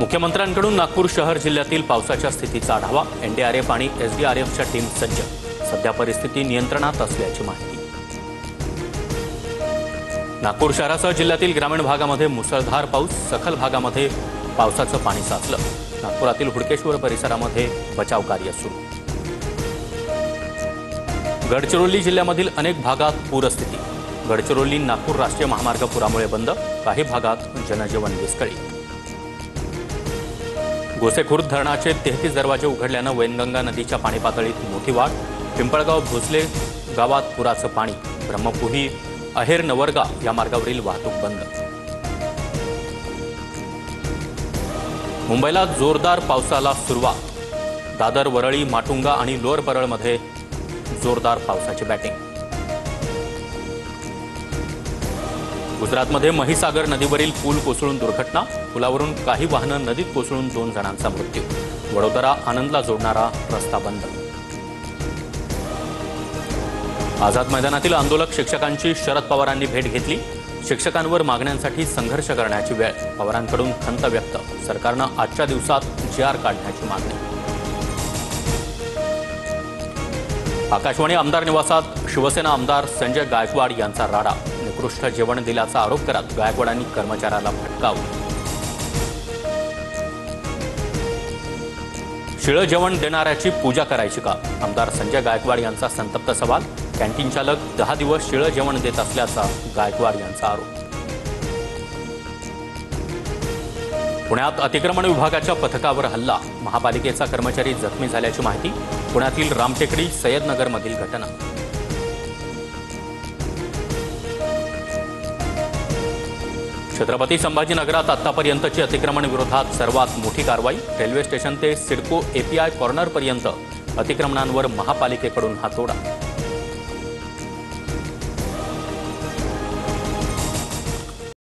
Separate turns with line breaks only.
मुख्यमंत्र्यांकडून नागपूर शहर जिल्ह्यातील पावसाच्या स्थितीचा आढावा। एनडीआरएफ आणि एसडीआरएफच्या टीम सज्ज। सध्या परिस्थिती नियंत्रणात असल्याची माहिती। नागपूर शहरासह जिल्ह्यातील ग्रामीण भागामध्ये मुसळधार पाऊस, सखल भागामध्ये पावसाचं पाणी साचलं। नागपुरातील हुडकेश्वर परिसरामध्ये बचाव कार्य सुरू। गडचिरोली जिल्ह्यामधील अनेक भागात पूरस्थिती। गडचिरोली नागपूर राष्ट्रीय महामार्ग पुरामुळे बंद, काही भागात जनजीवन विस्कळीत। गोसेखुर्द धरणाचे 33 दरवाजे उघडल्यानं वैनगंगा नदीच्या पाणी पातळीत मोठी वाढ। पिंपळगाव भोसले गावात पुराचं पाणी। ब्रह्मपुरी अहेर नवरगा या मार्गावरील वाहतूक बंद। मुंबईला जोरदार पावसाला सुरुवात। दादर, वरळी, माटुंगा आणि लोअर परळमध्ये जोरदार पावसाची बॅटिंग। गुजरातमध्ये महिसागर नदीवरील पूल कोसळून दुर्घटना। पुलावरून काही वाहनं नदीत कोसळून 2 जणांचा मृत्यू। वडोदरा आनंदला जोडणारा रस्ता बंद। आझाद मैदानातील आंदोलक शिक्षकांची शरद पवारांनी भेट घेतली। शिक्षकांवर मागण्यांसाठी संघर्ष करण्याची वेळ। पवारांकडून खंत व्यक्त। सरकारनं आजच्या दिवसात GR काढण्याची मागणी। आकाशवाणी आमदार निवासात शिवसेना आमदार संजय गायकवाड यांचा राडा। निकृष्ट जेवण दिल्याचा आरोप करत गायकवाडांनी कर्मचाऱ्याला फटकावलं। शिळं जेवण देणाऱ्याची पूजा करायची का? आमदार संजय गायकवाड यांचा संतप्त सवाल। कॅन्टीन चालक 10 दिवस शिळं जेवण देत असल्याचा गायकवाड यांचा आरोप। पुण्यात अतिक्रमण विभागाच्या पथकावर हल्ला। महापालिकेचा कर्मचारी जखमी झाल्याची माहिती। पुण्यातील रामटेकडी सय्यदनगरमधील घटना। छत्रपती संभाजीनगरात आतापर्यंतची अतिक्रमण विरोधात सर्वात मोठी कारवाई। रेल्वे स्टेशन ते सिडको API कॉर्नरपर्यंत अतिक्रमणांवर महापालिकेकडून हातोडा।